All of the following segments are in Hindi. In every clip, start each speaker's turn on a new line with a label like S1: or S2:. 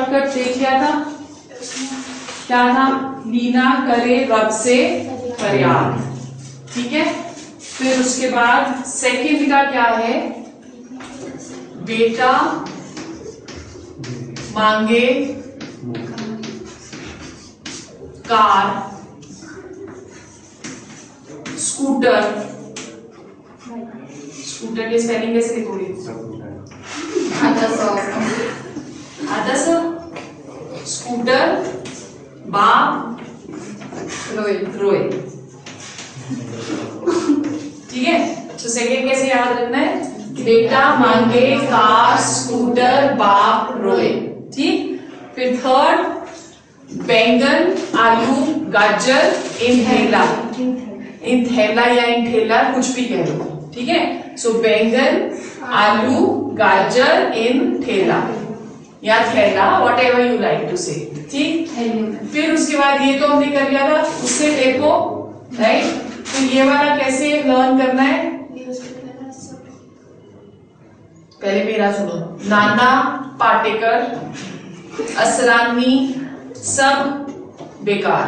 S1: शॉर्टकट देख लिया था, क्या था? लीना करे रब से फरियाद, ठीक है। फिर उसके बाद सेकंड का क्या है? बेटा मांगे कार स्कूटर, स्कूटर की स्पेलिंग कैसे लिखोगे? आधा सौ स्कूटर बाप रोए रोए, ठीक है। तो सेकेंड कैसे याद रखना है? बेटा मांगे कार स्कूटर बाप रोए, ठीक। फिर थर्ड बैंगन आलू गाजर इन थैला, इन थैला या इन ठेला कुछ भी कह लो, ठीक है। सो बैंगन आलू गाजर इन ठेला या थैला, whatever you like to say, ठीक। फिर उसके बाद ये तो हमने कर लिया था, उससे देखो, राइट। तो ये वाला कैसे लर्न करना है? पहले मेरा सुनो। नाना पाटेकर असरानी सब बेकार,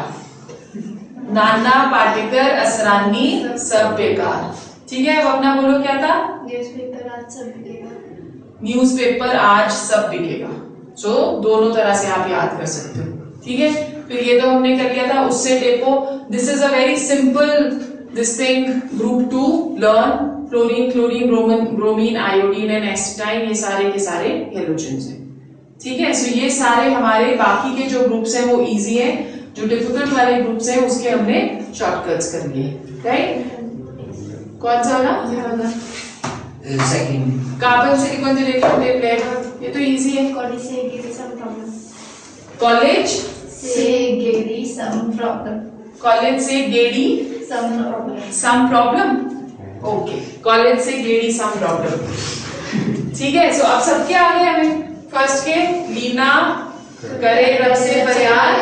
S1: नाना पाटेकर असरानी सब बेकार, ठीक है। अब अपना बोलो क्या था? न्यूज़पेपर आज सब बिकेगा, न्यूज़पेपर आज सब बिकेगा। सो दोनों तरह से आप याद कर सकते हो, ठीक है। फिर ये तो हमने कर लिया था, उससे देखो this is a very simple this thing group 2 learn fluorine chlorine bromine iodine and astatine, ये सारे के सारे हेलोजेंस हैं, ठीक है। सो ये सारे हमारे बाकी के जो ग्रुप्स हैं वो इजी है, जो डिफिकल्ट वाले ग्रुप्स हैं उसके हमने शॉर्टकट्स कर लिए, राइट। कौन सा वाला? सेकंड कार्बन से कौन से लेकर, ये तो इजी है। कॉलेज से गेरी सम प्रॉब्लम, कॉलेज से गेरी सम प्रॉब्लम, कॉलेज से गेरी सम प्रॉब्लम, ओके। कॉलेज से गेरी सम प्रॉब्लम, ठीक है। सो अब सबके आगे हमें फर्स्ट के लीना करे रब से फरियाद,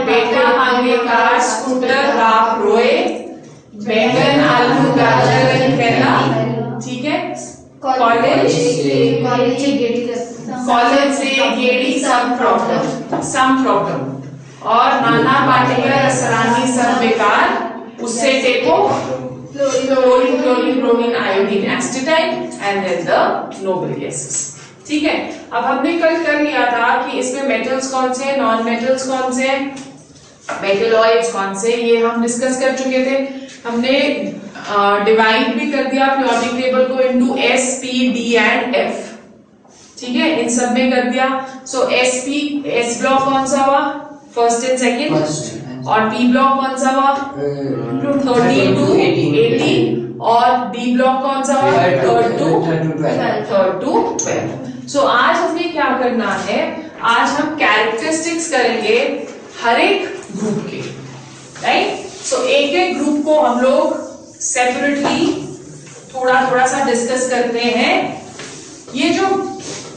S1: बेटा मांगे कार स्कूटर बाप रोए, बैंगन आलू गाजर इन थैला, ठीक है। कॉलेज से गेड़ी सम प्रॉब्लम, और नाना पाटेकर असरानी सब बेकार, उससे टेको chlorine chlorine bromine iodine astatine and then the noble gases, ठीक है। अब हमने कल कर लिया था कि इसमें मेटल्स कौन से हैं, नॉन मेटल्स कौन से हैं, मेटलॉइड्स कौन से, ये हम डिस्कस कर चुके थे। हमने डिवाइड भी कर दिया periodic टेबल को into S, P, D and F, ठीक है। इन सब में कर दिया। सो SP S ब्लॉक कौन सा हुआ? First and second. और P ब्लॉक कौन सा हुआ? 30 to 80। और D ब्लॉक कौन सा हुआ? 3rd to 12। सो आज हमें क्या करना है? आज हम कैरेक्टरिस्टिक्स करेंगे हर एक ग्रुप के, राइट। सो एक एक ग्रुप को हम लोग सेपरेटली थोड़ा थोड़ा सा डिस्कस करते हैं। ये जो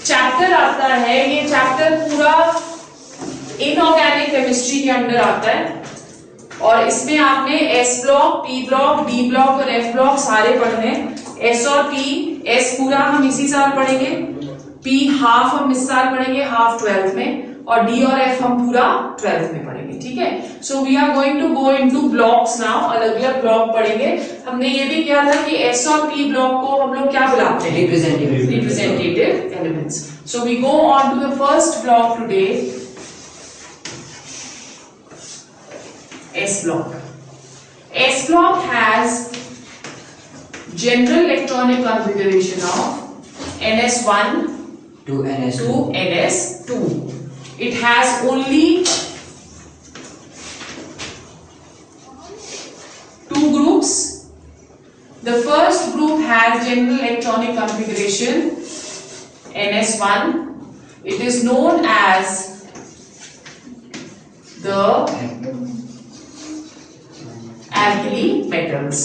S1: चैप्टर आता है, ये चैप्टर पूरा इनऑर्गेनिक केमिस्ट्री के अंदर आता है, और इसमें आपने S block, P block, D block और F ब्लॉक सारे पढ़ने हैं। S और P, S पूरा हम इसी साल पढ़ेंगे, P हाफ हम इस साल पढ़ेंगे, हाफ 12th में, और D और F हम पूरा 12th में पढ़ेंगे, ठीक है। So we are going to go into blocks now, अलग अलग ब्लॉक पढ़ेंगे। हमने ये भी किया था कि S और P ब्लॉक को हम लोग क्या बुलाते हैं? Representative elements. So we go on to the first block today, S block. S block has general electronic configuration of NS1 to NS2. It has only two groups. The first group has general electronic configuration NS1. It is known as the alkali metals.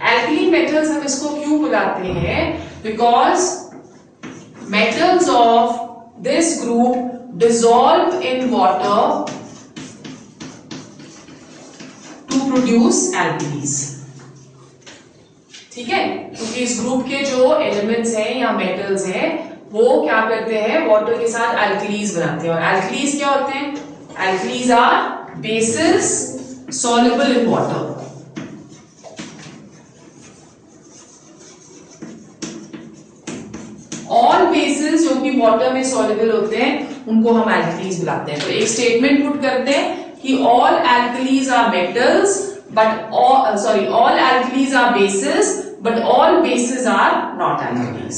S1: Alkali metals हम इसको क्यों बुलाते हैं? Because metals of this group dissolve in water to produce alkalis. ठीक है, क्योंकि इस ग्रुप के जो एलिमेंट्स हैं या मेटल्स हैं वो क्या करते हैं, वाटर के साथ एल्कलीज बनाते हैं। और एल्कलीज क्या होते हैं? Alkalis are bases soluble in water. All bases जो कि वाटर में soluble होते हैं उनको हम एल्कलीज बुलाते हैं। तो एक स्टेटमेंट पुट करते हैं कि all alkalis are metals but all alkalis are bases but all bases are not alkalis.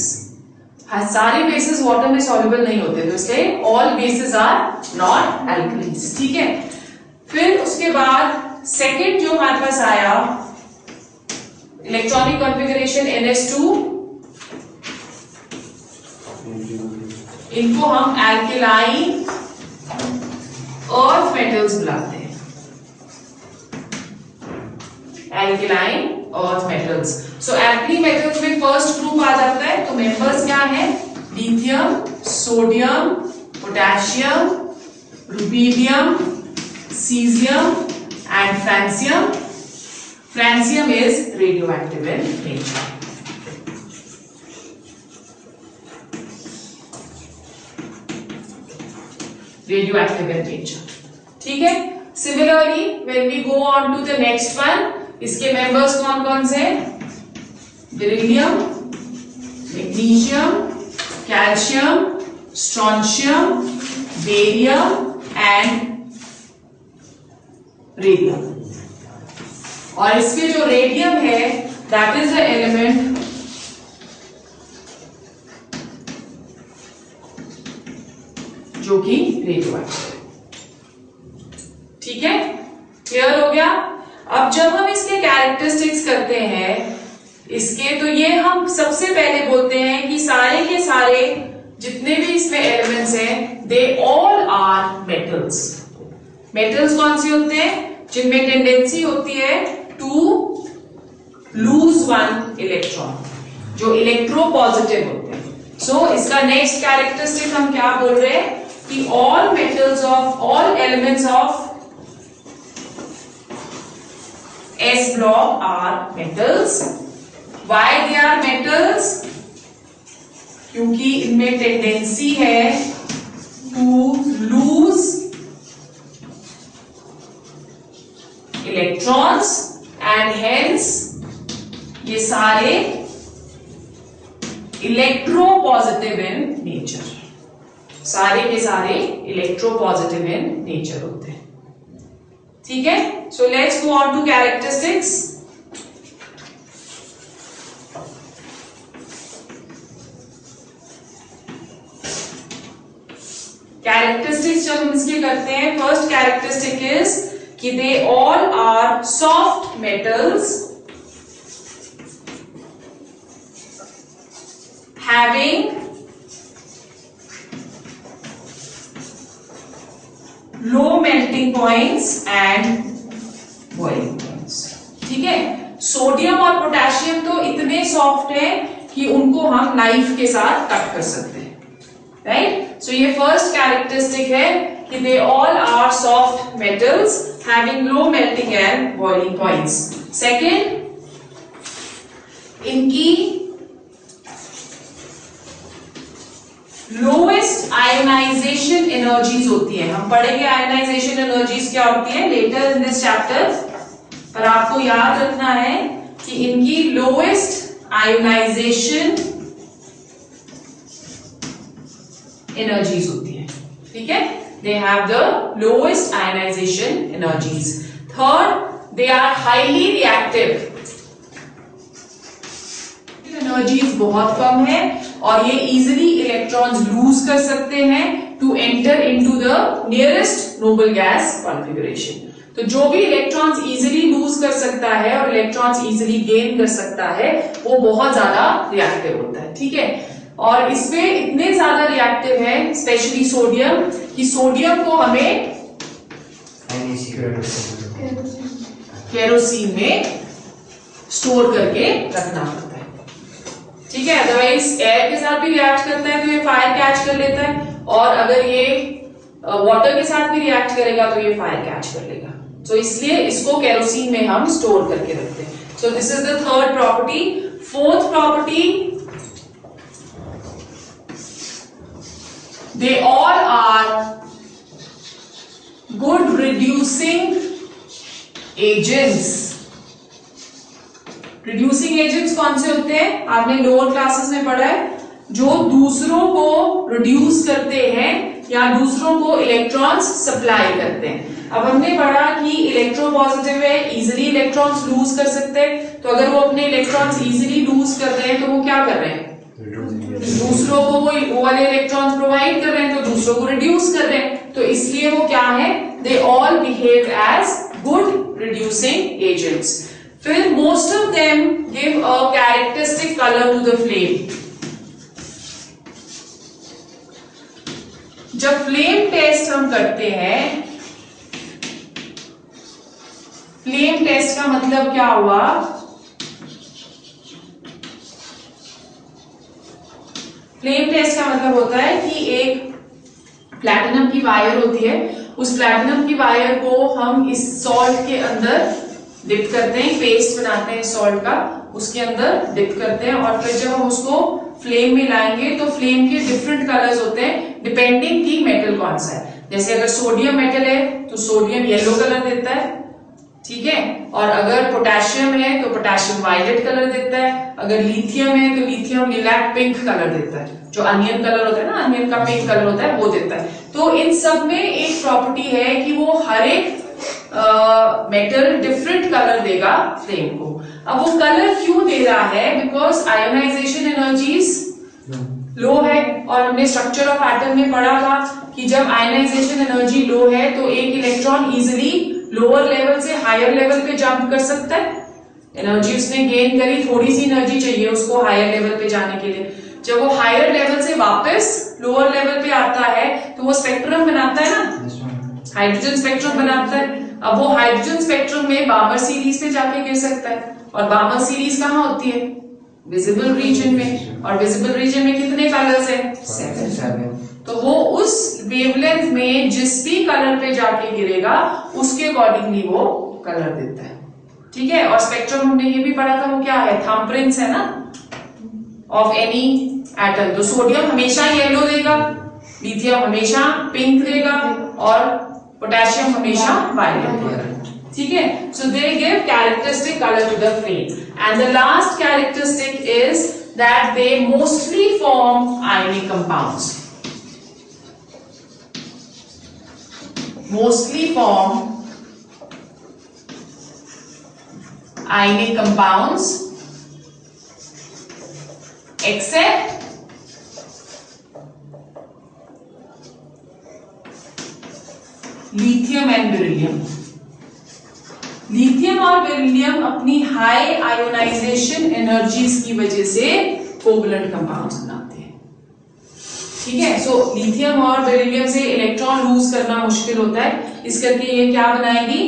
S1: सारे बेसिस वाटर में soluble नहीं होते, तो इसलिए all bases are not alkalis. ठीक है, फिर उसके बाद सेकेंड जो हमारे पास आया इलेक्ट्रॉनिक कॉन्फ़िगरेशन NH2, इनको हम एल्केलाइन अर्थ मेटल्स बुलाते हैं, एल्केलाइन अर्थ मेटल्स। सो एल्कली मेटल्स में फर्स्ट ग्रुप आ जाता है, तो मेंबर्स क्या है? Lithium, sodium, potassium, rubidium, cesium and francium. Francium is radioactive in nature. Radioactive in nature. ठीक है, similarly when we go on to the next one, इसके members कौन कौन से? Beryllium, magnesium, calcium, strontium, barium and radium. और इसमें जो रेडियम है दैट इज द एलिमेंट जो कि रेडियोएक्टिव। ठीक है, क्लियर हो गया? अब जब हम इसके कैरेक्टरिस्टिक्स करते हैं इसके, तो ये हम सबसे पहले बोलते हैं कि सारे के सारे जितने भी इसमें एलिमेंट्स हैं they all are metals. Metals कौन सी होते हैं? जिनमें टेंडेंसी होती है टू लूज वन इलेक्ट्रॉन, जो इलेक्ट्रोपॉजिटिव होते हैं। सो इसका नेक्स्ट कैरेक्टरिस्टिक हम क्या बोल रहे हैं कि all metals of all elements of S block are metals. Why they are metals? क्योंकि इनमें टेंडेंसी है to lose electrons and hence ये सारे इलेक्ट्रोपॉजिटिव इन नेचर, सारे के सारे इलेक्ट्रोपॉजिटिव इन नेचर होते हैं। ठीक है, so let's go on to characteristics. Characteristics जब हम इसके करते हैं, फर्स्ट कैरेक्टरिस्टिक इज कि they all are soft metals having low melting points and boiling points. ठीक है, सोडियम और पोटेशियम तो इतने सॉफ्ट है कि उनको हम नाइफ के साथ कट कर सकते हैं, राइट? सो ये फर्स्ट कैरेक्टरिस्टिक है कि they all are soft metals having low melting and boiling points. Second, इनकी lowest ionization energies होती है। हम पढ़ेंगे ionization energies क्या होती है later in this chapter, पर आपको याद रखना है कि इनकी lowest ionization energies होती है। ठीक है, they have the lowest ionization energies. Third, they are highly reactive. Energies बहुत कम है और ये इजिली इलेक्ट्रॉन्स लूज कर सकते हैं to enter into the nearest noble gas configuration. तो जो भी इलेक्ट्रॉन्स इजिली लूज कर सकता है और इलेक्ट्रॉन्स इजिली गेन कर सकता है वो बहुत ज्यादा रिएक्टिव होता है। ठीक है, और इसमें इतने ज्यादा रिएक्टिव है स्पेशली सोडियम, कि सोडियम को हमें केरोसिन में स्टोर करके रखना पड़ता है। ठीक है, अदरवाइज एयर के साथ भी रिएक्ट करता है तो ये फायर कैच कर लेता है, और अगर ये वाटर के साथ भी रिएक्ट करेगा तो ये फायर कैच कर लेगा। तो इसलिए इसको केरोसिन में हम स्टोर करके रखते हैं। सो this is the third property. Fourth property, they all are good reducing agents. Reducing agents कौन से होते हैं? आपने लोअर क्लासेस में पढ़ा है, जो दूसरों को रिड्यूस करते हैं या दूसरों को इलेक्ट्रॉन्स सप्लाई करते हैं। अब हमने पढ़ा कि इलेक्ट्रोपॉजिटिव है, इजीली इलेक्ट्रॉन्स लूज कर सकते हैं, तो अगर वो अपने इलेक्ट्रॉन्स इजीली लूज कर रहे हैं तो वो क्या कर रहे हैं? दूसरों को वो वाले इलेक्ट्रॉन्स प्रोवाइड कर रहे हैं, तो दूसरों को रिड्यूस कर रहे हैं, तो इसलिए वो क्या है? They all behave as good reducing agents. फिर most of them give a characteristic colour to the flame. जब फ्लेम टेस्ट हम करते हैं, फ्लेम टेस्ट का मतलब क्या हुआ? फ्लेम टेस्ट का मतलब होता है कि एक प्लैटिनम की वायर होती है, उस प्लैटिनम की वायर को हम इस सॉल्ट के अंदर डिप करते हैं, पेस्ट बनाते हैं सॉल्ट का, उसके अंदर डिप करते हैं, और फिर जब हम उसको फ्लेम में लाएंगे तो फ्लेम के डिफरेंट कलर्स होते हैं डिपेंडिंग की मेटल कौन सा है। जैसे अगर सोडियम मेटल है तो सोडियम येलो कलर देता है, ठीक है, और अगर पोटेशियम है तो पोटेशियम वायलेट कलर देता है, अगर लिथियम है तो लिथियम लिलैक पिंक कलर देता है, जो अनियन कलर होता है ना, अनियन का पिंक कलर होता है वो देता है। तो इन सब में एक प्रॉपर्टी है कि वो हर एक मेटल डिफरेंट कलर देगा फ्लेम को। अब वो कलर क्यों दे रहा है? बिकॉज आयोनाइजेशन एनर्जीज लो है, और हमने स्ट्रक्चर ऑफ एटम में पढ़ा था कि जब आयोनाइजेशन एनर्जी लो है तो एक इलेक्ट्रॉन इजिली लोअर लेवल से हायर लेवल पे जंप कर सकता है। एनर्जी उसने गेन करी, थोड़ी सी एनर्जी चाहिए उसको हायर लेवल पे जाने के लिए। जब वो हायर लेवल से वापस लोअर लेवल पे आता है तो वो स्पेक्ट्रम बनाता है ना, हाइड्रोजन स्पेक्ट्रम बनाता है। अब वो हाइड्रोजन स्पेक्ट्रम में बामर सीरीज पे जाके गिर सकता है, और बामर सीरीज कहाँ होती है? विजिबल रीजन में, और विजिबल रीजन में कितने कलर्स हैं? 7। तो वो उस वेवलेंथ में जिस भी कलर पे जाके गिरेगा उसके अकॉर्डिंगली वो कलर देता है, ठीक है। और स्पेक्ट्रम हमने ये भी पढ़ा था, वो क्या है? थंबप्रिंट्स है ना ऑफ एनी एटम। तो सोडियम हमेशा येलो देगा, लिथियम हमेशा पिंक देगा, और पोटेशियम हमेशा वायलेट देगा, ठीक है। So they give characteristic colour to the flame. And the last characteristic is that they mostly form ionic compounds. Mostly form ionic compounds except lithium and beryllium। Lithium और बेरिलियम अपनी हाई आयोनाइजेशन एनर्जीज की वजह से कोवलेंट कंपाउंड्स बनाते हैं, ठीक है। सो लिथियम और बेरिलियम से इलेक्ट्रॉन लूज करना मुश्किल होता है, इस करके ये क्या बनाएगी?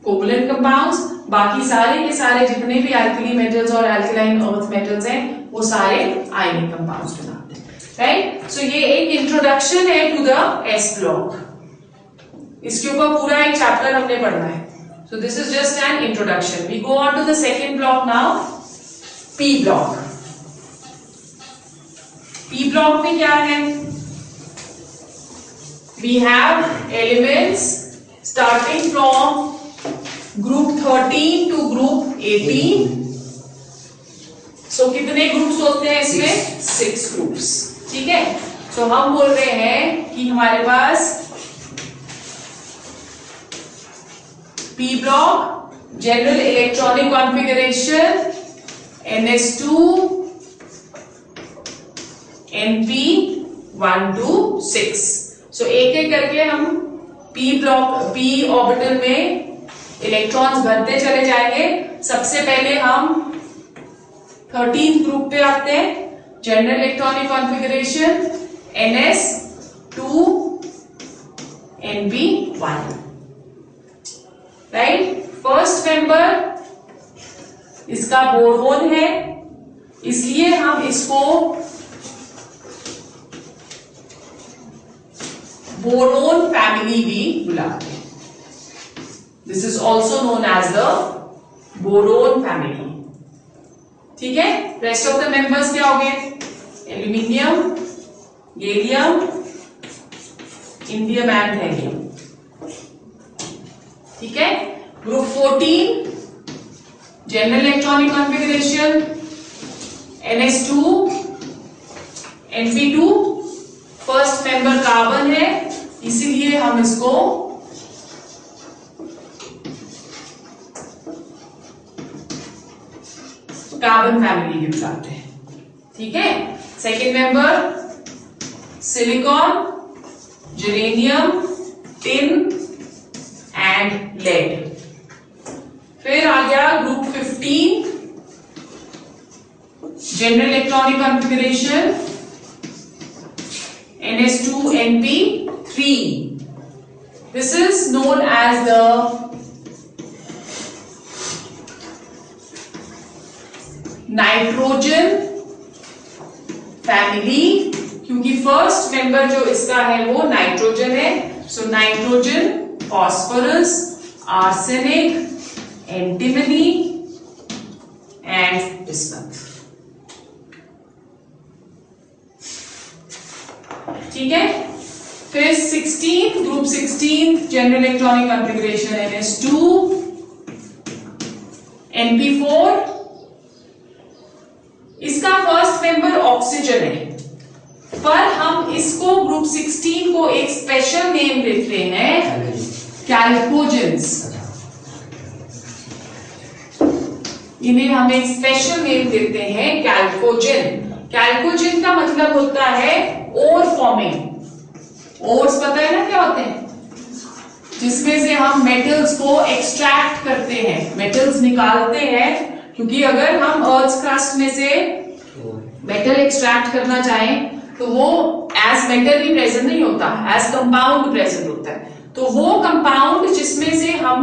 S1: Covalent compounds. बाकी सारे के सारे जितने भी एल्कली मेटल्स और एल्कलाइन अर्थ मेटल्स हैं वो सारे आयनिक कंपाउंड्स बनाते हैं, राइट। सो ये एक इंट्रोडक्शन है टू द एस ब्लॉक। इसके ऊपर पूरा एक चैप्टर हमने पढ़ना है। So this is just an introduction. We go on to the second block now, P block. P block में क्या है? We have elements starting from group 13 to group 18. So कितने ग्रुप्स होते हैं इसमें? 6 ग्रुप्स, ठीक है। तो हम बोल रहे हैं कि हमारे पास P block, general electronic configuration NS2 NP 1 to 6। So एक एक करके हम पी ब्लॉक, पी ऑर्बिटल में इलेक्ट्रॉन्स भरते चले जाएंगे। सबसे पहले हम 13th ग्रुप पे आते हैं, general electronic configuration NS2 NP1, right. First member इसका बोरोन है, इसलिए हम इसको बोरोन फैमिली भी बुलाते हैं। This is also known as the boron family, ठीक है। रेस्ट ऑफ द मेंबर्स क्या हो गए? एल्यूमिनियम, गैलियम, इंडियमैंट है ये, ठीक है। Group 14 general electronic configuration NS2 NP2, first member carbon है, इसीलिए हम इसको कार्बन फैमिली के बुलाते हैं, ठीक है। Second member silicon, uranium, tin and lead. फिर आ गया group 15 general electronic configuration NS2 NP3. This is known as the nitrogen family, क्योंकि फर्स्ट मेंबर जो इसका है वो नाइट्रोजन है। So nitrogen, phosphorus, arsenic, antimony and bismuth, ठीक है। फिर 16 group 16 general electronic configuration NS2 NP4, इसका फर्स्ट मेंबर ऑक्सीजन है, पर हम इसको ग्रुप 16 को एक स्पेशल नेम देते हैं कैल्कोजेंस। इन्हें हम एक स्पेशल नेम देते हैं कैल्कोजेन। कैल्कोजेन का मतलब होता है ओर फॉर्मिंग। ओर्स पता है ना क्या होते हैं, जिसमें से हम मेटल्स को एक्सट्रैक्ट करते हैं, मेटल्स निकालते हैं। क्योंकि अगर हम अर्थ क्रस्ट में से मेटल एक्सट्रैक्ट करना चाहें तो वो एज मेटल ही प्रेजेंट नहीं होता, एज कंपाउंड प्रेजेंट होता है। तो वो कंपाउंड जिसमें से हम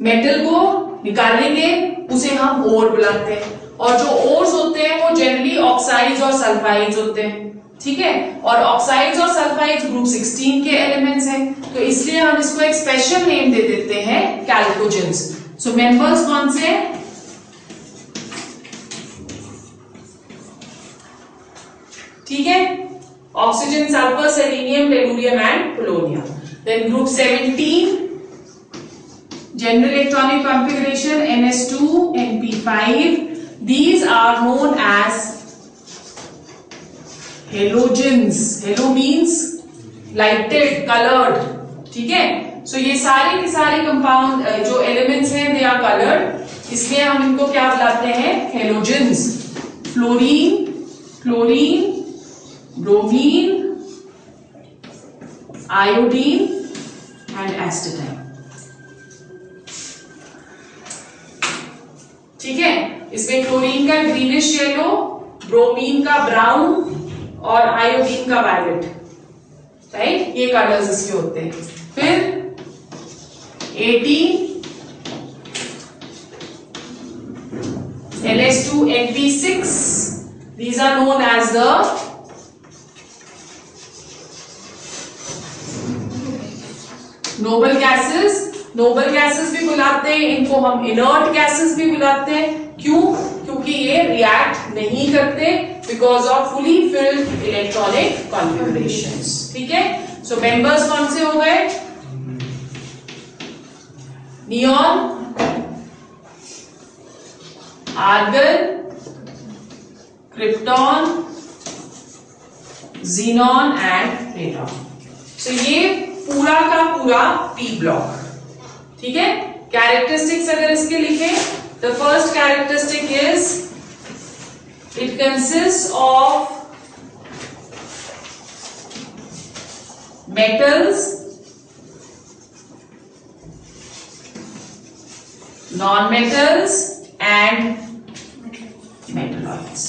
S1: मेटल को निकालेंगे उसे हम ओर बुलाते हैं। और जो ओर्स होते हैं वो जनरली ऑक्साइड्स और सल्फाइड्स होते हैं, ठीक है। और ऑक्साइड्स और सल्फाइड्स ग्रुप 16 के एलिमेंट्स हैं, तो इसलिए हम इसको एक स्पेशल नेम दे देते हैं कैल्कोजेंस। सो मेंबर्स कौन से हैं? ठीक है, oxygen, sulphur, selenium, tellurium and polonium. Then group 17 general electronic configuration NS2 NP5, these are known as halogens. Halo means lighted, colored, ठीक है। सो ये सारे के सारे कंपाउंड जो एलिमेंट्स हैं दे आर कलर्ड, इसलिए हम इनको क्या बुलाते हैं? Halogens. Fluorine, chlorine, bromine, iodine and astatine, ठीक है। इसमें क्लोरीन का ग्रीनिश येलो, ब्रोमीन का ब्राउन और आयोडीन का वायलेट, राइट, ये कलर्स इसके होते हैं। फिर 18 NS2 NP6, these are known as the noble gases. Noble gases भी बुलाते हैं इनको, हम इनर्ट गैसेस भी बुलाते हैं। क्यों? क्योंकि ये रिएक्ट नहीं करते because of fully filled electronic configurations, ठीक है। सो मेंबर्स कौन से हो गए? Neon, argon, krypton, xenon and radon. So ये पूरा का पूरा पी ब्लॉक, ठीक है। कैरेक्टरिस्टिक्स अगर इसके लिखें, the first characteristic is it consist of metals, non metals and metalloids.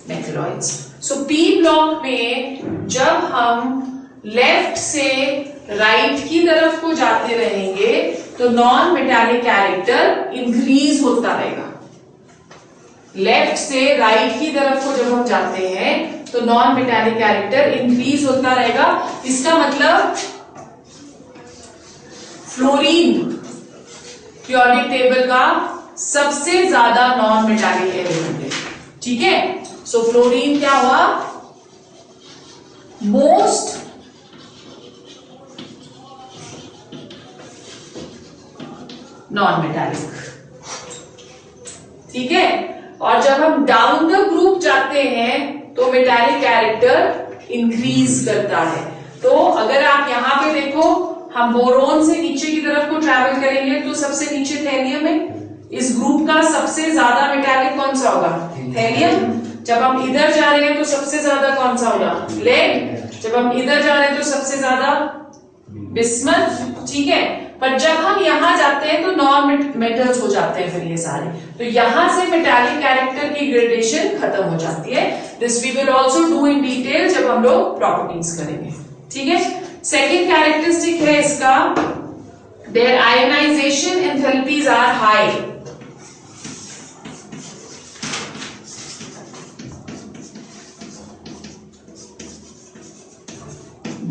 S1: Metalloids. So P block में जब हम लेफ्ट से राइट की तरफ को जाते रहेंगे तो नॉन मेटालिक कैरेक्टर इंक्रीज होता रहेगा। लेफ्ट से राइट की तरफ को जब हम जाते हैं तो नॉन मेटालिक कैरेक्टर इंक्रीज होता रहेगा। इसका मतलब फ्लोरीन पीरियोडिक टेबल का सबसे ज्यादा नॉन मेटालिक एलिमेंट है, ठीक है। सो फ्लोरीन क्या हुआ? Most non metallic. ठीक है, और जब हम डाउन द ग्रुप जाते हैं तो मेटालिक कैरेक्टर इंक्रीज करता है। तो अगर आप यहां पे देखो, हम बोरोन से नीचे की तरफ को ट्रैवल करेंगे तो सबसे नीचे थैलियम है। इस ग्रुप का सबसे ज्यादा मेटालिक कौन सा होगा? थैलियम। जब हम इधर जा रहे हैं तो सबसे ज्यादा कौन सा होगा? लेड। जब हम इधर जा रहे हैं तो सबसे ज्यादा बिस्मथ। ठीक है, पर जब हम यहां जाते हैं तो नॉन मेटल्स हो जाते हैं फिर ये सारे। तो यहां से मेटालिक कैरेक्टर की ग्रेडेशन खत्म हो जाती है। This we will also do in detail जब हम लोग प्रॉपर्टीज करेंगे। ठीक है, सेकेंड कैरेक्टरिस्टिक है इसका, their ionization enthalpies are high.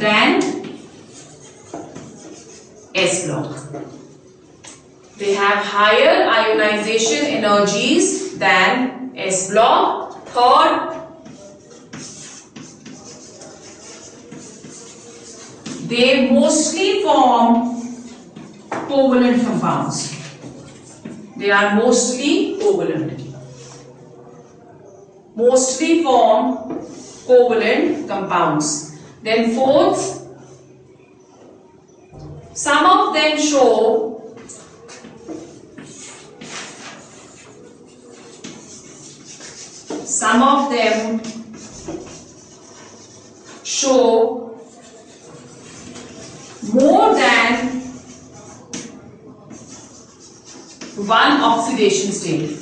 S1: Than S block. They have higher ionization energies than S block. Third, they mostly form covalent compounds. They are mostly covalent. Mostly form covalent compounds. Then fourth, some of them show more than one oxidation state.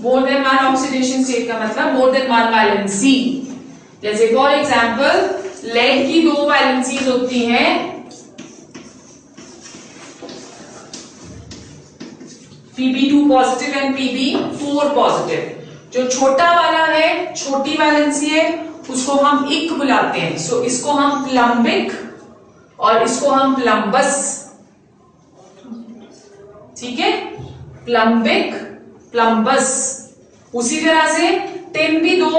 S1: More than one oxidation state का मतलब मोर देन वन वैलेंसी। जैसे फॉर एग्जाम्पल लेड की 2 वैलेंसीज होती हैं, Pb2 positive and Pb4 positive. जो छोटा वाला है, छोटी वैलेंसी है, उसको हम इक बुलाते हैं। सो इसको हम प्लम्बिक और इसको हम प्लम्बस। ठीक है, प्लम्बिक, प्लम्बस। उसी तरह से टिन भी 2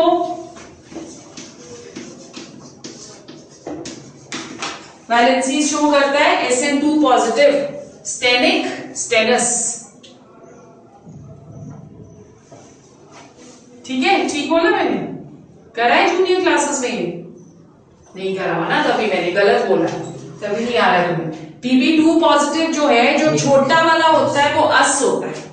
S1: वैलेंसी शो करता है, Sn2 पॉजिटिव, स्टेनिक, स्टेनस। ठीक है, ठीक बोला मैंने? करा है जूनियर क्लासेस में? नहीं करा हुआ ना, तभी मैंने गलत बोला, तभी नहीं आ रहा है तुम्हें। Pb2 पॉजिटिव जो है, जो छोटा वाला होता है वो अस होता है,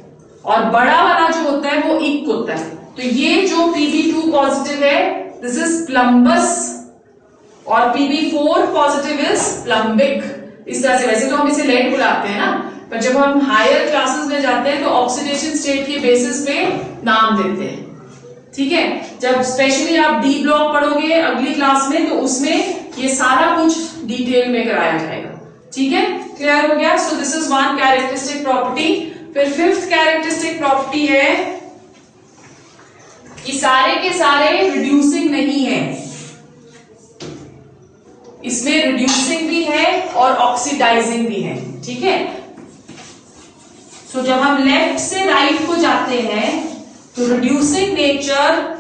S1: और बड़ा वाला जो होता है वो इक होता है। तो ये जो Pb2 पॉजिटिव है, दिस इज प्लम्बस, और Pb4 पॉजिटिव इज प्लम्बिक। इस तरह से, वैसे तो हम इसे लेड बुलाते हैं ना, पर जब हम हायर क्लासेस में जाते हैं तो ऑक्सीडेशन स्टेट के बेसिस पे नाम देते हैं। ठीक है, जब स्पेशली आप डी ब्लॉक पढ़ोगे अगली क्लास में तो उसमें ये सारा कुछ डिटेल में कराया जाएगा। ठीक है, क्लियर हो गया? सो this is one characteristic property. फिर फिफ्थ कैरेक्टरिस्टिक प्रॉपर्टी है कि सारे के सारे रिड्यूसिंग नहीं है, इसमें रिड्यूसिंग भी है और ऑक्सीडाइजिंग भी है। ठीक है, सो जब हम लेफ्ट से राइट को जाते हैं तो रिड्यूसिंग नेचर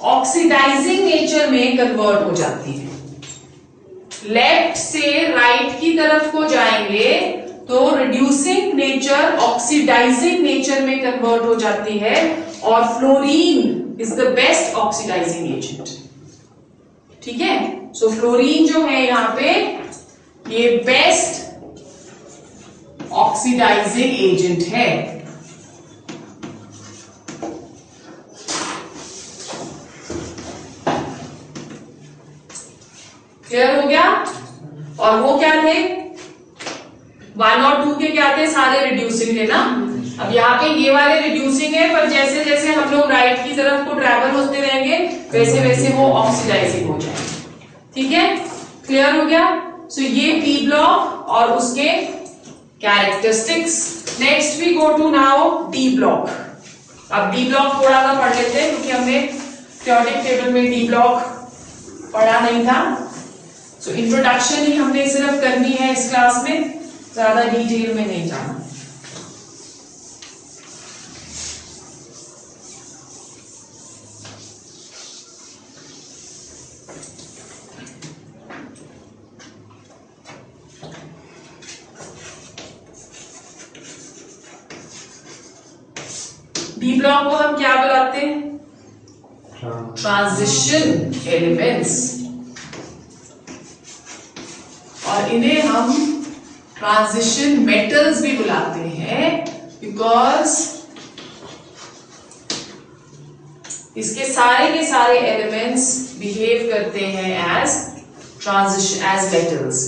S1: ऑक्सीडाइजिंग नेचर में कन्वर्ट हो जाती है। लेफ्ट से राइट की तरफ को जाएंगे तो रिड्यूसिंग नेचर ऑक्सीडाइजिंग नेचर में कन्वर्ट हो जाती है, और fluorine is the best oxidizing agent. ठीक है, सो फ्लोरीन जो है यहां पे ये बेस्ट ऑक्सीडाइजिंग एजेंट है। क्लियर हो गया? और वो क्या थे? 1 और 2 के क्या थे? सारे रिड्यूसिंग थे ना। अब यहाँ पे ये वाले रिड्यूसिंग है, पर जैसे जैसे हम लोग राइट की तरफ को ट्रैवल होते रहेंगे वैसे वैसे वो ऑक्सीडाइजिंग हो जाएंगे। ठीक है, क्लियर हो गया? सो ये पी ब्लॉक और उसके characteristics. Next we go to now D block. अब डी ब्लॉक थोड़ा सा पढ़ लेते हैं क्योंकि हमने पीरियोडिक टेबल में डी ब्लॉक पढ़ा नहीं था। सो इंट्रोडक्शन ही हमने सिर्फ करनी है इस क्लास में। ज्यादा डिटेल में नहीं जाना। डी ब्लॉक को हम क्या बुलाते हैं? ट्रांजिशन एलिमेंट्स, और इन्हें हम ट्रांजिशन मेटल्स भी बुलाते हैं, बिकॉज इसके सारे के सारे एलिमेंट्स बिहेव करते हैं एज ट्रांजिशन, एज मेटल्स।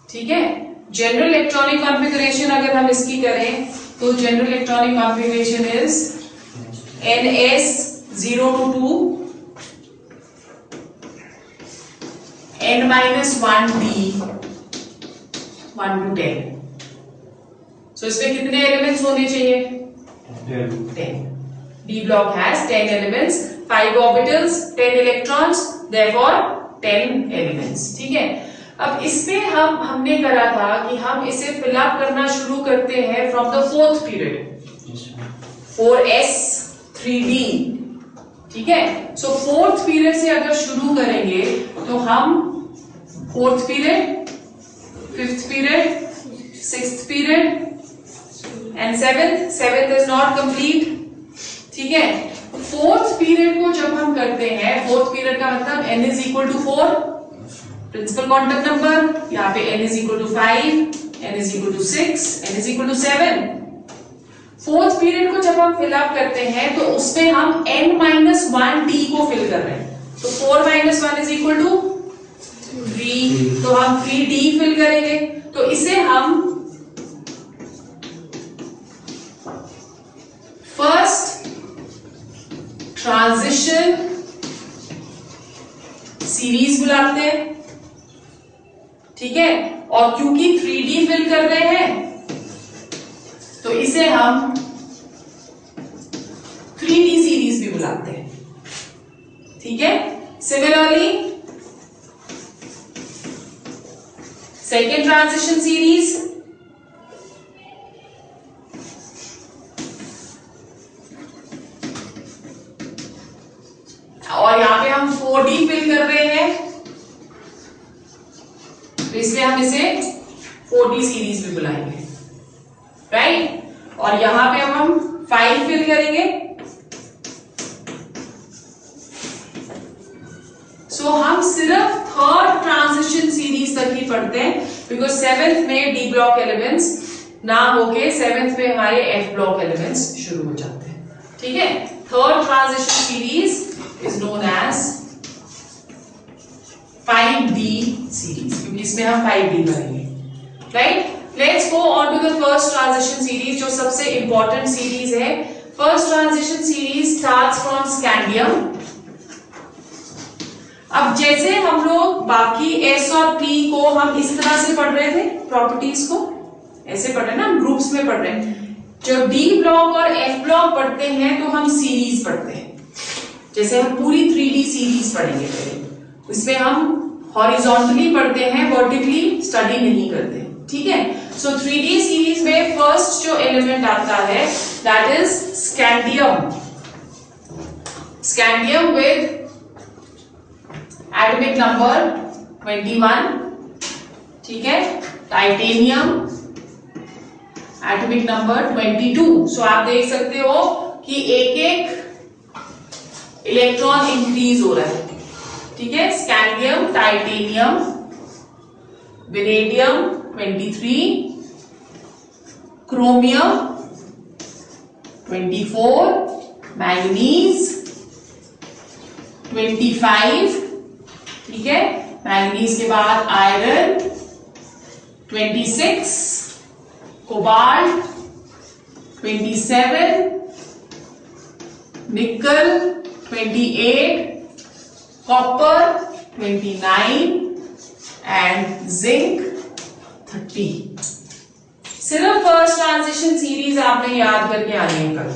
S1: ठीक है। जनरल इलेक्ट्रॉनिक कॉन्फ़िगरेशन अगर हम इसकी करें तो general electronic configuration is NS0 to 2, N-1D 1 to 10। So इसमें कितने एलिमेंट्स होने चाहिए? 10। D block has 10 elements, 5 orbitals, 10 electrons, therefore 10 elements। ठीक है। अब इसमें हमने करा था कि हम इसे फिलअप करना शुरू करते हैं from the fourth period, 4s 3d। ठीक है। सो फोर्थ पीरियड से अगर शुरू करेंगे तो हम fourth period, fifth period, sixth period and seventh is not complete. ठीक है। फोर्थ पीरियड को जब हम करते हैं, फोर्थ पीरियड का मतलब n is equal to 4 principal quantum number, यहाँ पे n is equal to 5, n is equal to 6, n is equal to 7। Fourth period को जब हम फिलअप करते हैं तो उसमें हम n-1d को फिल कर रहे हैं, तो 4 - 1 इज इक्वल टू 3, तो हम 3d फिल करेंगे। तो इसे हम फर्स्ट ट्रांजिशन सीरीज बुलाते हैं। ठीक है। और क्योंकि 3d फिल कर रहे हैं तो इसे हम 3d सीरीज भी बुलाते हैं। ठीक है। सिमिलरली सेकेंड ट्रांजिशन सीरीज, और यहां पे हम 4d फिल कर रहे हैं, तो इसलिए हम इसे 4d सीरीज भी बुलाएंगे, राइट। और यहां पे अब हम 5 फिल करेंगे। सो हम सिर्फ थर्ड ट्रांजिशन सीरीज तक ही पढ़ते हैं, बिकॉज सेवेंथ में डी ब्लॉक एलिमेंट्स ना होके सेवेंथ में हमारे एफ ब्लॉक एलिमेंट्स शुरू हो जाते हैं। ठीक है। Third transition series is known as 5d series, क्योंकि इसमें हम 5d करेंगे, right. Let's go on to the first transition series, जो सबसे इंपॉर्टेंट सीरीज है। First transition series starts from scandium. अब जैसे हम लोग बाकी s और p को हम इस तरह से पढ़ रहे थे, प्रॉपर्टीज को ऐसे पढ़ रहे हैं ना, हम ग्रुप्स में पढ़ रहे हैं। जब d ब्लॉक और f ब्लॉक पढ़ते हैं तो हम सीरीज पढ़ते हैं, जैसे हम पूरी 3d सीरीज पढ़ेंगे पहले, इसमें हम हॉरिजॉन्टली पढ़ते हैं, वर्टिकली स्टडी नहीं करते। ठीक है। सो 3d सीरीज में फर्स्ट जो एलिमेंट आता है that is scandium. Scandium with atomic number 21। ठीक है। Titanium atomic number 22। सो आप देख सकते हो कि एक एक इलेक्ट्रॉन इंक्रीज हो रहा है। ठीक है। Scandium, titanium, vanadium 23, chromium 24, manganese 25। ठीक है। मैंगनीज के बाद आयरन 26, कोबाल्ट 27, निकल 28, कॉपर 29 एंड जिंक 30। सिर्फ फर्स्ट ट्रांजिशन सीरीज आपने याद करके आनी है कल।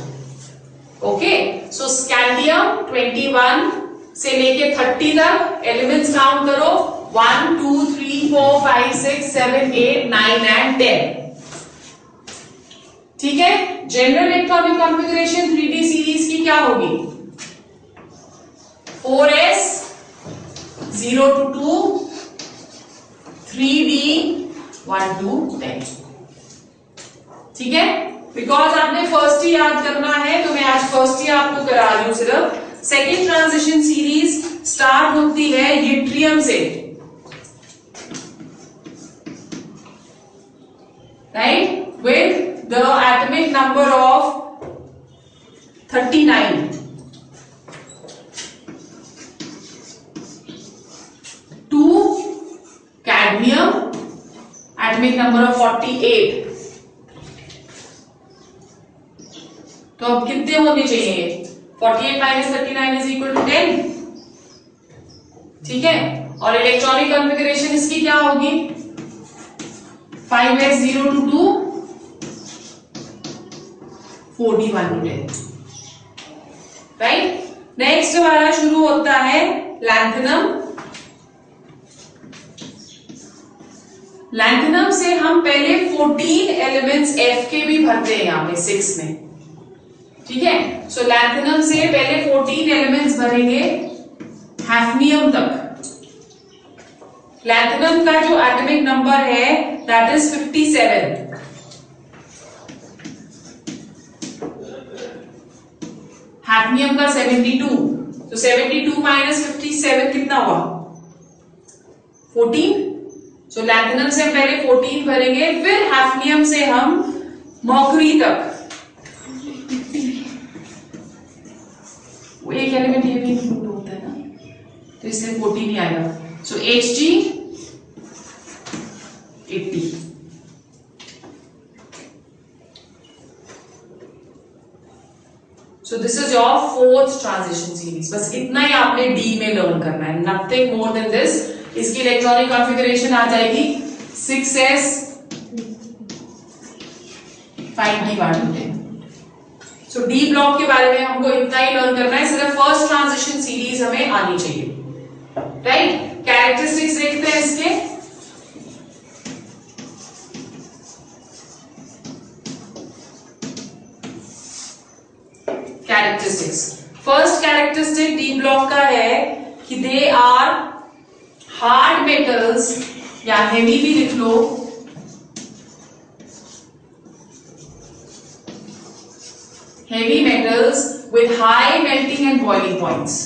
S1: ओके। सो स्कैंडियम 21 से लेके 30 तक एलिमेंट्स काउंट करो, 1 2 3 4 5 6 7 8 9 एंड 10। ठीक है, general electronic configuration 3D series की क्या होगी? 4s 0 to 2, 3D 1 to 10। ठीक है, बिकॉज आपने फर्स्ट ही याद करना है तो मैं आज फर्स्ट ही आपको करा रही हूं सिर्फ। सेकेंड ट्रांजिशन सीरीज स्टार्ट होती है यूट्रियम से, right, with the atomic number of 39। To cadmium atomic number of 48। तो अब कितने होने चाहिए? 48 माइनस 39 इज इक्वल टू 10। ठीक है, और इलेक्ट्रॉनिक कॉन्फ़िगरेशन इसकी क्या होगी? 5s 0 to 2, 4d 1 to 10। Right, next हमारा शुरू होता है लैंथेनम। लैंथेनम से हम पहले 14 एलिमेंट्स F के भी भरते हैं यहां पे 6 में। ठीक है, सो लैंथेनम से पहले 14 एलिमेंट्स भरेंगे हैफनियम तक। लैंथेनम का जो एटॉमिक नंबर है दैट इज 57। हैफनियम का 72। तो 72 माइनस 57 कितना हुआ? 14। सो लैंथेनम से हम पहले 14 भरेंगे, फिर हैफनियम से हम मर्क्यूरी तक। वो एक एलिमेंट ये भी इंक्लूड होता है ना, तो इसलिए 14 ही आएगा। सो Hg 80। So this is your fourth transition series. बस इतना ही आपने डी में लर्न करना है, नथिंग मोर देन दिस। इसकी इलेक्ट्रॉनिक कॉन्फ़िगरेशन आ जाएगी 6s 5d 1 to 10। So D block के बारे में हमको इतना ही लर्न करना है, सिर्फ फर्स्ट ट्रांजिशन सीरीज हमें आनी चाहिए। राइट, कैरेक्टरिस्टिक्स देखते हैं इसके। Characteristics, first characteristic D block का है कि दे आर हार्ड मेटल्स, या हेवी भी लिख लो, heavy metals with high melting and boiling points.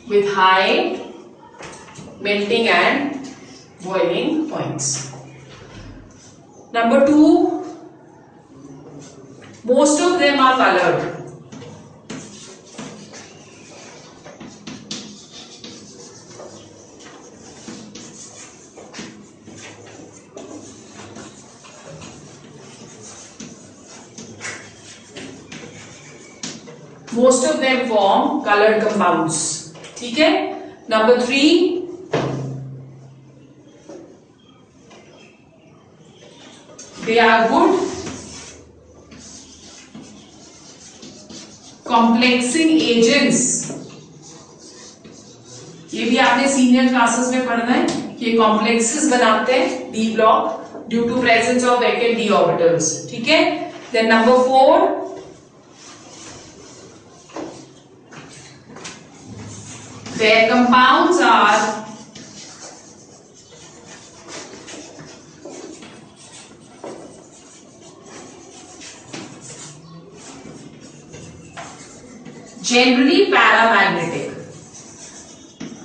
S1: With high melting and boiling points. Number 2, most of them are colored. Most of them form colored compounds. ठीक है, Number 3, they are good complexing agents. ये भी आपने सीनियर क्लासेस में पढ़ना है कि ये कॉम्प्लेक्सेस बनाते हैं D block due to presence of vacant D orbitals. ठीक है, then Number 4, their compounds are generally paramagnetic।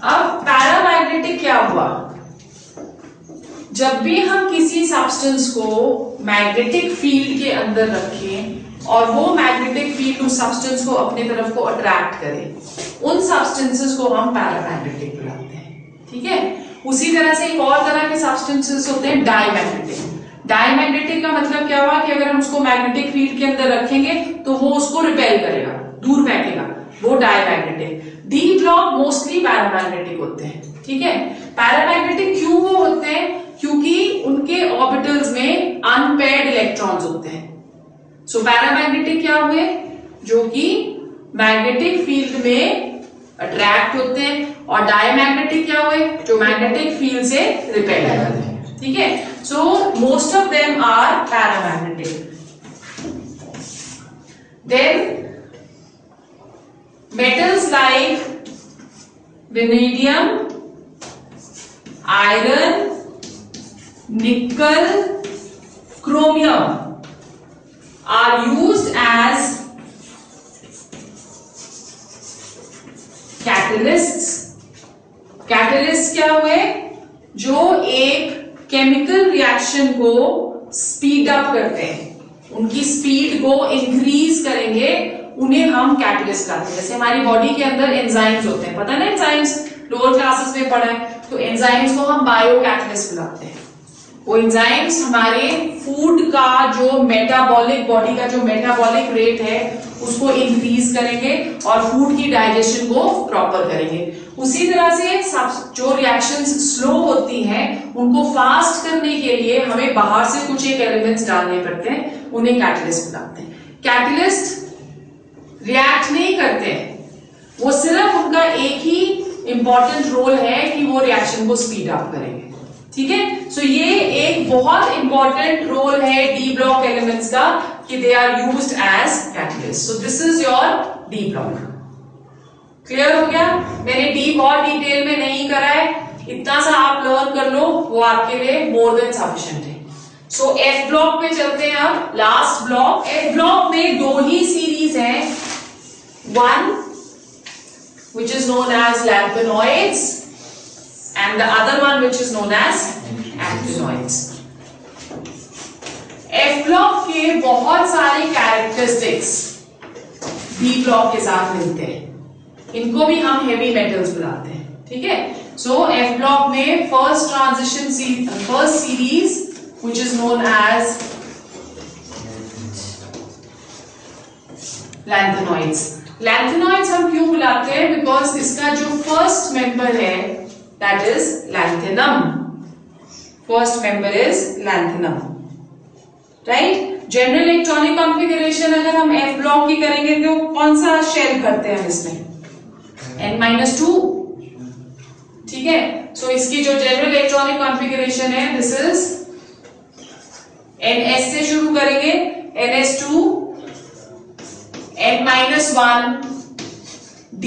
S1: अब पैरामैग्नेटिक क्या हुआ? जब भी हम किसी सब्सटेंस को मैग्नेटिक फील्ड के अंदर रखें और वो मैग्नेटिक फील्ड उस सब्सटेंस को अपनी तरफ को अट्रैक्ट करे, उन सब्सटेंसेस को हम पैरामैग्नेटिक बुलाते हैं। ठीक है, उसी तरह से एक और तरह के सब्सटेंसेस होते हैं डायमैग्नेटिक। डायमैग्नेटिक का मतलब क्या हुआ कि अगर हम उसको मैग्नेटिक फील्ड के अंदर रखेंगे तो वो उसको रिपेल करेगा, दूर फेंकेगा, वो diamagnetic. D block mostly paramagnetic होते हैं। ठीक है, पैरामैग्नेटिक क्यों वो होते हैं? क्योंकि उनके ऑर्बिटल्स में अनपेयर्ड इलेक्ट्रॉन्स होते हैं। सो पैरामैग्नेटिक क्या हुए? जो कि मैग्नेटिक फील्ड में अट्रैक्ट होते हैं, और डायमैग्नेटिक क्या हुए, जो मैग्नेटिक फील्ड से रिपेल करते हैं। ठीक है, so most of them are paramagnetic. Then metals like vanadium, iron, nickel, chromium are used as catalysts. Catalyst क्या हुए, जो एक केमिकल रिएक्शन को स्पीड अप करते हैं, उनकी स्पीड को इंक्रीज करेंगे, उन्हें हम कैटलिस्ट कहते हैं। जैसे हमारी बॉडी के अंदर एंजाइम्स होते हैं, पता है ना, एंजाइम्स लोअर क्लासेस में पढ़ा है, तो एंजाइम्स को हम बायो कैटलिस्ट बुलाते हैं। वो एंजाइम्स हमारे फूड का जो मेटाबॉलिक, बॉडी का जो मेटाबॉलिक रेट है उसको इंक्रीज करेंगे और फूड की डाइजेशन को प्रॉपर करेंगे। उसी तरह से जो रिएक्शंस स्लो होती हैं उनको फास्ट करने के लिए हमें बाहर से कुछ एक एलिमेंट्स डालने पड़ते हैं, उन्हें कैटलिस्ट बुलाते हैं। कैटलिस्ट रिएक्ट नहीं करते हैं, वो सिर्फ उनका एक ही इंपॉर्टेंट रोल है कि वो रिएक्शन को स्पीड अप करेंगे। ठीक है, सो ये एक बहुत इंपॉर्टेंट रोल है डी ब्लॉक एलिमेंट्स का कि they are used as catalyst. So this is your D block. Clear हो गया? मैंने डी बहुत डिटेल में नहीं करा है, इतना सा आप लर्न कर लो, वो आपके लिए मोर देन सफिशिएंट है। सो एफ ब्लॉक पे चलते हैं अब, लास्ट ब्लॉक। एफ ब्लॉक में दो ही सीरीज हैं, one which is known as lanthanoids and the other one which is known as actinoids. F block के बहुत सारे कैरेक्टरिस्टिक्स B block के साथ मिलते हैं, इनको भी हम हेवी मेटल्स बुलाते हैं। ठीक है, सो F block में first series which is known as lanthanoids. Lanthanoids हम क्यों बुलाते हैं? बिकॉज इसका जो फर्स्ट मेंबर है that is lanthanum. First member is lanthanum, right. General electronic configuration अगर हम एफ ब्लॉक की करेंगे तो कौन सा शेल करते हैं हम इसमें? N-2। ठीक है, सो इसकी जो जनरल इलेक्ट्रॉनिक कॉन्फ़िगरेशन है दिस इज NS से शुरू करेंगे, NS2 N-1 D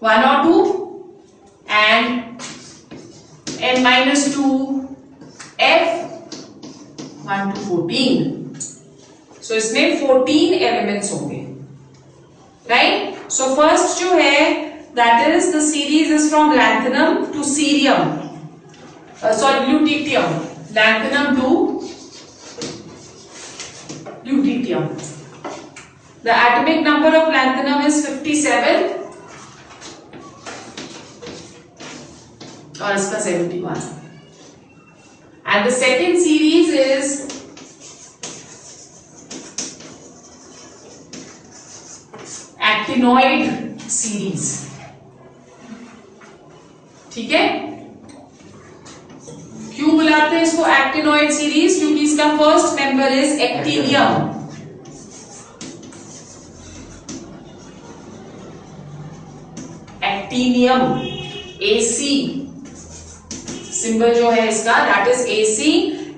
S1: 1 or 2 and N-2 F 1 to 14. So इसमें 14 एलिमेंट्स होंगे, राइट। सो फर्स्ट जो है that is the series is from lanthanum to cerium, sorry lutetium, lanthanum to lutetium. The atomic number of lanthanum is 57 और इसका 71, and the second series is actinoid series। ठीक है, क्यों बुलाते हैं इसको actinoid series? क्योंकि इसका first member is actinium. Actinium AC symbol जो है इसका that is AC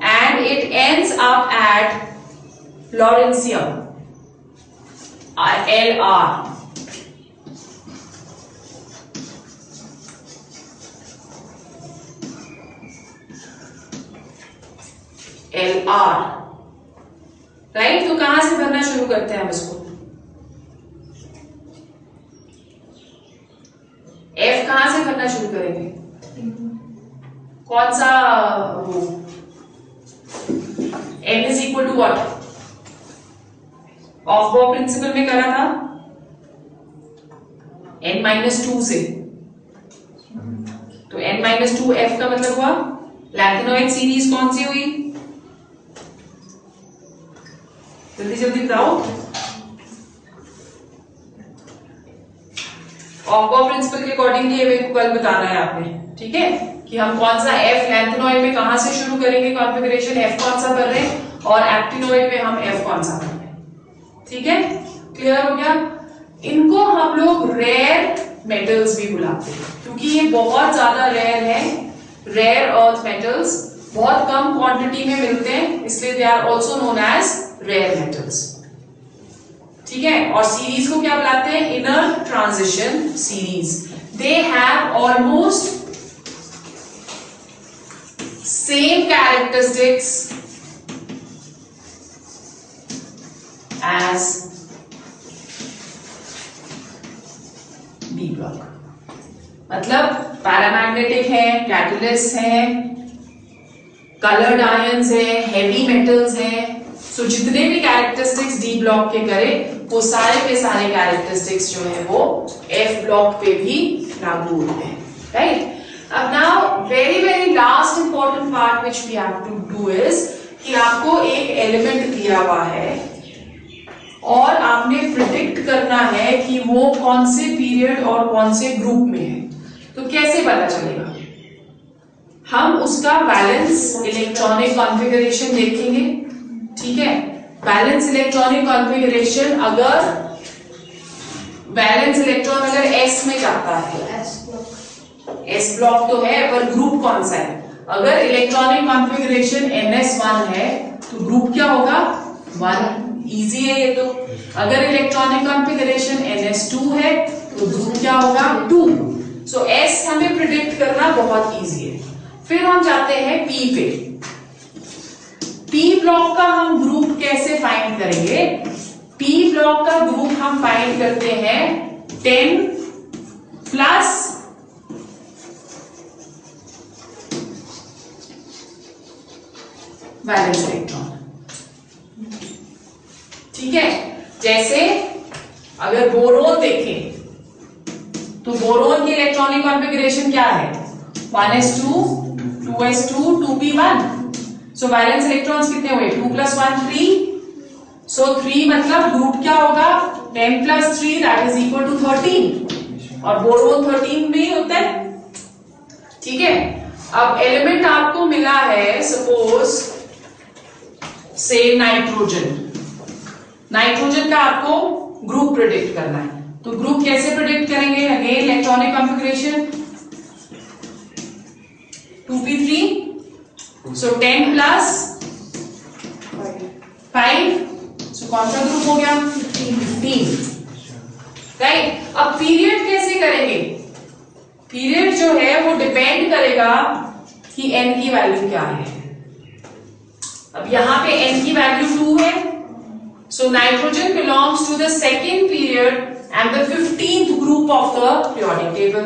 S1: and it ends up at lawrencium LR। LR, right. तो कहां से भरना शुरू करते हैं हम इसको? F कहां से भरना शुरू करेंगे? कौन सा वो? N is equal to what? Aufbau principle में करा था N-2 से, तो N-2 F का मतलब हुआ लैंथेनॉइड सीरीज कौन सी हुई? जल्दी जल्दी बताओ। ऑफ प्रिंसिपल के अकॉर्डिंगली ये मेरे को कल बताना है आपने, ठीक है, कि हम कौन सा एफ लैंथेनॉइड में कहां से शुरू करेंगे कॉन्फ़िगरेशन, एफ कौन सा भर रहे हैं, और एक्टिनॉइड में हम एफ कौन सा भर रहे हैं। ठीक है, क्लियर हो गया। इनको हम लोग रेयर मेटल्स भी बुलाते हैं क्योंकि ये बहुत ज्यादा रेयर है, रेयर अर्थ मेटल्स बहुत कम क्वांटिटी में मिलते हैं, इसलिए they are also known as rare metals. ठीक है, और सीरीज को क्या बुलाते हैं? Inner transition series. They have almost same characteristics as D block. मतलब पैरामैग्नेटिक है, कैटलिस्ट है, कलर्ड आयंस है, हेवी मेटल्स है, सो जितने भी कैरेक्टरिस्टिक्स डी ब्लॉक के करे वो सारे के सारे कैरेक्टरिस्टिक्स जो है वो एफ ब्लॉक पे भी लागू होते हैं, राइट। अब now very very last important part which we have to do is कि आपको एक एलिमेंट दिया हुआ है और आपने प्रिडिक्ट करना है कि वो कौन से पीरियड और कौन से ग्रुप में है। तो कैसे पता चलेगा? हम उसका बैलेंस इलेक्ट्रॉनिक कॉन्फ़िगरेशन देखेंगे, ठीक है। बैलेंस इलेक्ट्रॉनिक कॉन्फ़िगरेशन, अगर बैलेंस इलेक्ट्रॉन अगर एस में जाता है, एस ब्लॉक तो है पर ग्रुप कौन सा है? अगर इलेक्ट्रॉनिक कॉन्फ़िगरेशन NS1 है तो ग्रुप क्या होगा? 1। इजी है ये तो। अगर इलेक्ट्रॉनिक कॉन्फ़िगरेशन NS2 है तो ग्रुप क्या होगा? 2। सो S हमें प्रिडिक्ट करना बहुत इजी है। फिर हम जाते हैं P पे। P ब्लॉक का हम ग्रुप कैसे फाइंड करेंगे? P ब्लॉक का ग्रुप हम फाइंड करते हैं 10 प्लस वैलेंस इलेक्ट्रॉन, ठीक है। जैसे अगर बोरोन देखें तो बोरोन की इलेक्ट्रॉनिक कॉन्फ़िगरेशन क्या है? 1s2 2s2 2p1। सो वैलेंस इलेक्ट्रॉन्स कितने हुए? 2 + 1 3। सो 3 मतलब ग्रुप क्या होगा? 10 + 3 दैट इज इक्वल टू 13, और बोरोन 13 में ही होता है, ठीक है। अब एलिमेंट आपको मिला है सपोज से नाइट्रोजन। नाइट्रोजन का आपको ग्रुप प्रिडिक्ट करना है, तो ग्रुप कैसे प्रिडिक्ट करेंगे? अगेन इलेक्ट्रॉनिक कॉन्फ़िगरेशन 2p3, सो 10 + 5, सो कौन सा ग्रुप हो गया? 15, राइट। अब पीरियड कैसे करेंगे? पीरियड जो है वो डिपेंड करेगा कि n की वैल्यू क्या है। अब यहां पे n की वैल्यू 2 है, so nitrogen belongs to the second period and the 15th group of the periodic table।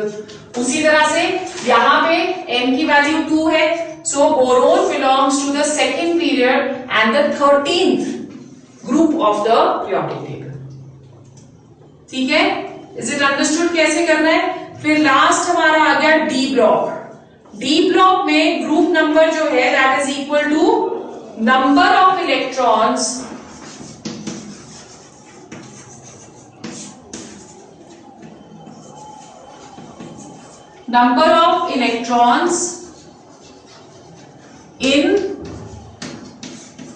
S1: उसी तरह से यहां पे n की वैल्यू 2 है, so boron belongs to the second period and the 13th group of the periodic table। ठीक है, is it understood कैसे करना है? फिर लास्ट हमारा आ गया डी ब्लॉक। डी ब्लॉक में ग्रुप नंबर जो है that is equal to number of electrons in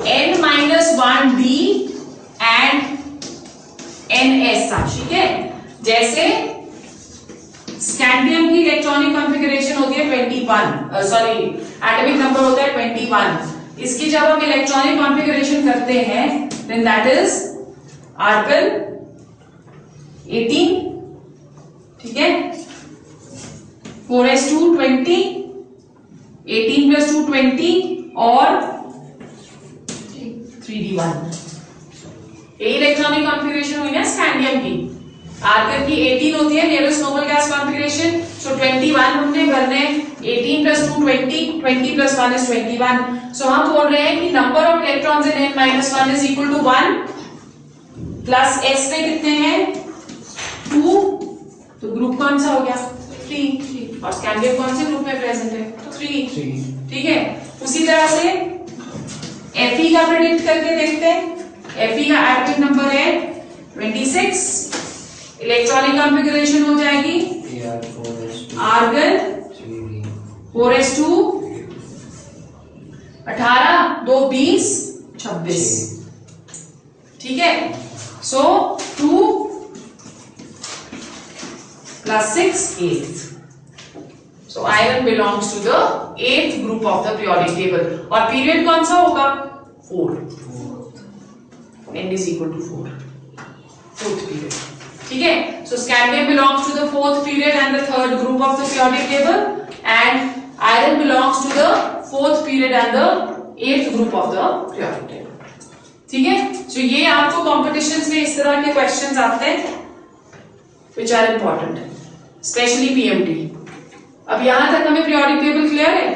S1: n-1d and ns, ठीक है। जैसे स्कैंडियम की इलेक्ट्रॉनिक कॉन्फ़िगरेशन होती है 21, सॉरी एटॉमिक नंबर होता है 21। इसकी जब हम इलेक्ट्रॉनिक कॉन्फ़िगरेशन करते हैं देन दैट इज आर्गन 18, ठीक है। 4s2 20, 18 + 2 20 और 3d1। ये इलेक्ट्रॉनिक कॉन्फ़िगरेशन हुई ना स्कैंडियम की। आर्गन की 18 होती है नियरेस्ट नोबल गैस कॉन्फ़िगरेशन, सो 21 हमने भरने, 18 + 2 20, 20 + 1 is 21। सो हम बोल रहे हैं कि number of electrons in n-1 is equal to 1 plus s में कितने हैं 2, तो ग्रुप कौन सा हो गया 3, और स्कैंडियम कौन से ग्रुप में प्रेजेंट है? तो 3, ठीक है। उसी तरह से Fe का प्रेडिक्ट करके देखते हैं। Fe का एटॉमिक नंबर है 26, इलेक्ट्रॉनिक कॉन्फ़िगरेशन हो जाएगी आर्गन 4s2 18, 2 20 26, ठीक है। So 2 plus 6 8th. So iron belongs to the 8th group of the periodic table. और period कौन सा होगा? 4. N is equal to 4. 4th period. ठीक है? So scandium belongs to the 4th period and the 3rd group of the periodic table, and iron belongs to the 4th period and the 8th group of the periodic table. ठीक है? So ये आपको competitions में इस तरह के questions आते हैं which are important, especially PMT. अब यहां तक हमें periodic table clear है?